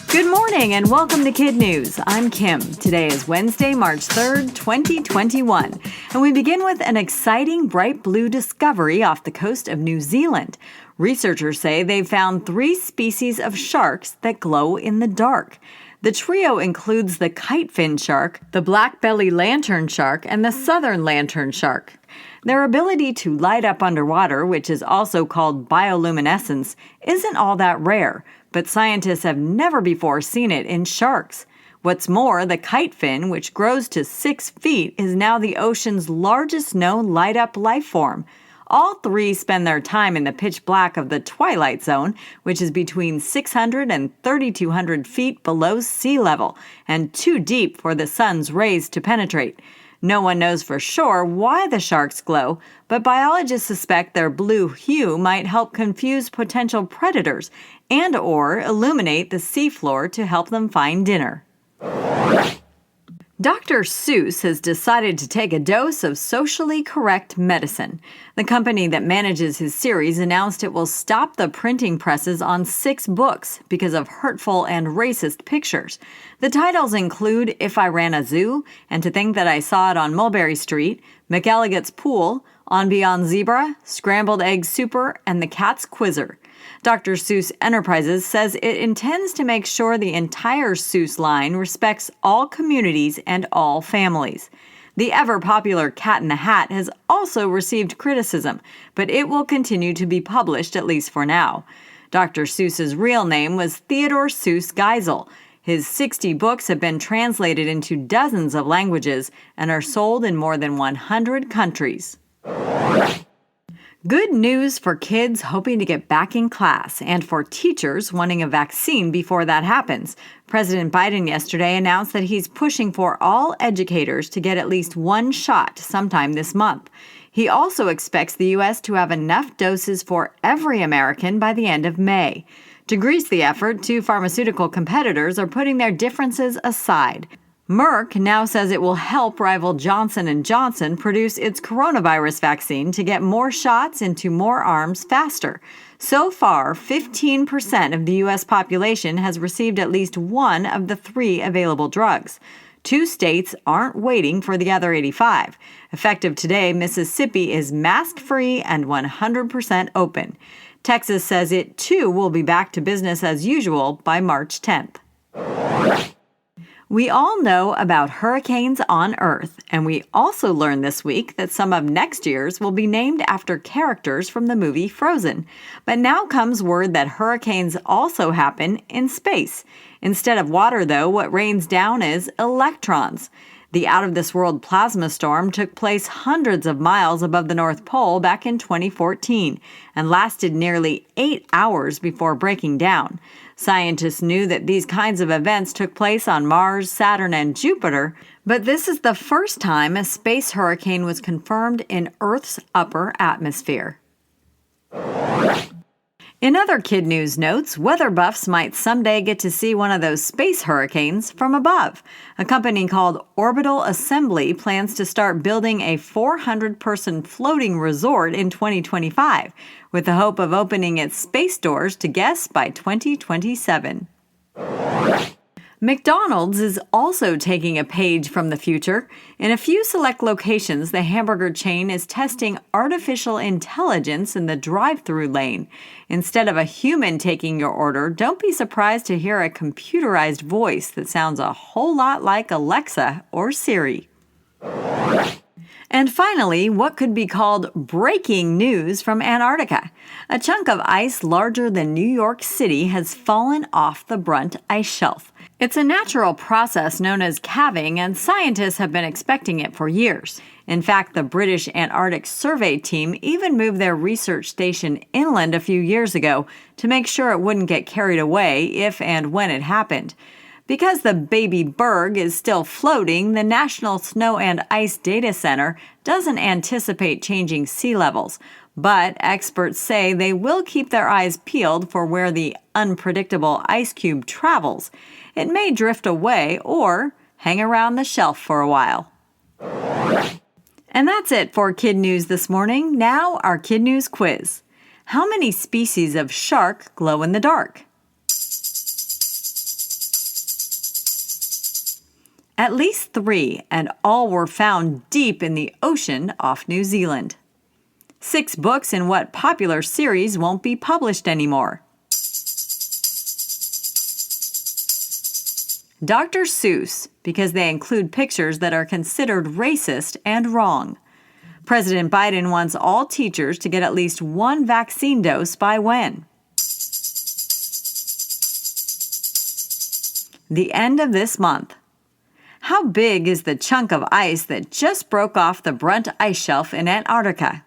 Good morning and welcome to KidNuz. I'm Kim. Today is Wednesday, March 3rd, 2021. And we begin with an exciting bright blue discovery off the coast of New Zealand. Researchers say they've found 3 species of sharks that glow in the dark. The trio includes the kitefin shark, the black-belly lantern shark, and the southern lantern shark. Their ability to light up underwater, which is also called bioluminescence, isn't all that rare, but scientists have never before seen it in sharks. What's more, the kitefin, which grows to 6 feet, is now the ocean's largest known light-up life form. All 3 spend their time in the pitch black of the twilight zone, which is between 600 and 3,200 feet below sea level, and too deep for the sun's rays to penetrate. No one knows for sure why the sharks glow, but biologists suspect their blue hue might help confuse potential predators and/or illuminate the seafloor to help them find dinner. Dr. Seuss has decided to take a dose of socially correct medicine. The company that manages his series announced it will stop the printing presses on 6 books because of hurtful and racist pictures. The titles include If I Ran a Zoo, and To Think That I Saw It on Mulberry Street, McElligot's Pool, On Beyond Zebra, Scrambled Egg Super, and The Cat's Quizzer. Dr. Seuss Enterprises says it intends to make sure the entire Seuss line respects all communities and all families. The ever-popular Cat in the Hat has also received criticism, but it will continue to be published at least for now. Dr. Seuss's real name was Theodore Seuss Geisel. His 60 books have been translated into dozens of languages and are sold in more than 100 countries. Good news for kids hoping to get back in class and for teachers wanting a vaccine before that happens. President Biden yesterday announced that he's pushing for all educators to get at least 1 shot sometime this month. He also expects the U.S. to have enough doses for every American by the end of May. To grease the effort, 2 pharmaceutical competitors are putting their differences aside. Merck now says it will help rival Johnson & Johnson produce its coronavirus vaccine to get more shots into more arms faster. So far, 15% of the U.S. population has received at least one of the 3 available drugs. 2 states aren't waiting for the other 85. Effective today, Mississippi is mask-free and 100% open. Texas says it, too, will be back to business as usual by March 10th. We all know about hurricanes on Earth, and we also learned this week that some of next year's will be named after characters from the movie Frozen. But now comes word that hurricanes also happen in space. Instead of water, though, what rains down is electrons. The out-of-this-world plasma storm took place hundreds of miles above the North Pole back in 2014 and lasted nearly 8 hours before breaking down. Scientists knew that these kinds of events took place on Mars, Saturn, and Jupiter, but this is the first time a space hurricane was confirmed in Earth's upper atmosphere. In other KidNuz notes, weather buffs might someday get to see one of those space hurricanes from above. A company called Orbital Assembly plans to start building a 400-person floating resort in 2025, with the hope of opening its space doors to guests by 2027. McDonald's is also taking a page from the future. In a few select locations, the hamburger chain is testing artificial intelligence in the drive-thru lane. Instead of a human taking your order, don't be surprised to hear a computerized voice that sounds a whole lot like Alexa or Siri. And finally, what could be called breaking news from Antarctica. A chunk of ice larger than New York City has fallen off the Brunt ice shelf. It's a natural process known as calving, and scientists have been expecting it for years. In fact, the British Antarctic Survey Team even moved their research station inland a few years ago to make sure it wouldn't get carried away if and when it happened. Because the baby Berg is still floating, the National Snow and Ice Data Center doesn't anticipate changing sea levels. But experts say they will keep their eyes peeled for where the unpredictable ice cube travels. It may drift away or hang around the shelf for a while. And that's it for KidNuz this morning. Now our KidNuz quiz. How many species of shark glow in the dark? At least 3, and all were found deep in the ocean off New Zealand. 6 books in what popular series won't be published anymore. Dr. Seuss, because they include pictures that are considered racist and wrong. President Biden wants all teachers to get at least 1 vaccine dose by when? The end of this month. How big is the chunk of ice that just broke off the Brunt ice shelf in Antarctica?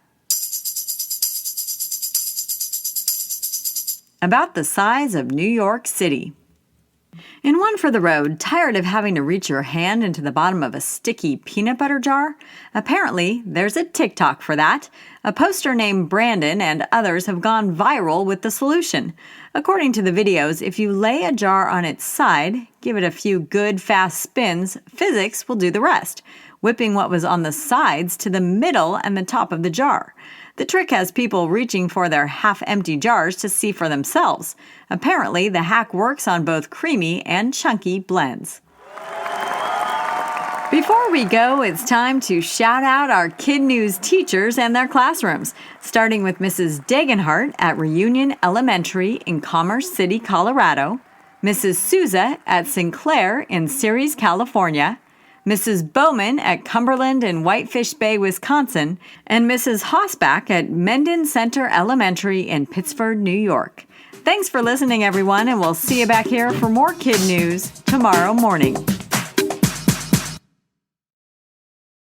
About the size of New York City. In one for the road, tired of having to reach your hand into the bottom of a sticky peanut butter jar? Apparently, there's a TikTok for that. A poster named Brandon and others have gone viral with the solution. According to the videos, if you lay a jar on its side, give it a few good, fast spins, physics will do the rest, whipping what was on the sides to the middle and the top of the jar. The trick has people reaching for their half-empty jars to see for themselves. Apparently, the hack works on both creamy and chunky blends. Before we go, it's time to shout out our KidNuz teachers and their classrooms, starting with Mrs. Degenhart at Reunion Elementary in Commerce City, Colorado, Mrs. Souza at Sinclair in Ceres, California, Mrs. Bowman at Cumberland in Whitefish Bay, Wisconsin, and Mrs. Hosbach at Menden Center Elementary in Pittsford, New York. Thanks for listening, everyone, and we'll see you back here for more KidNuz tomorrow morning.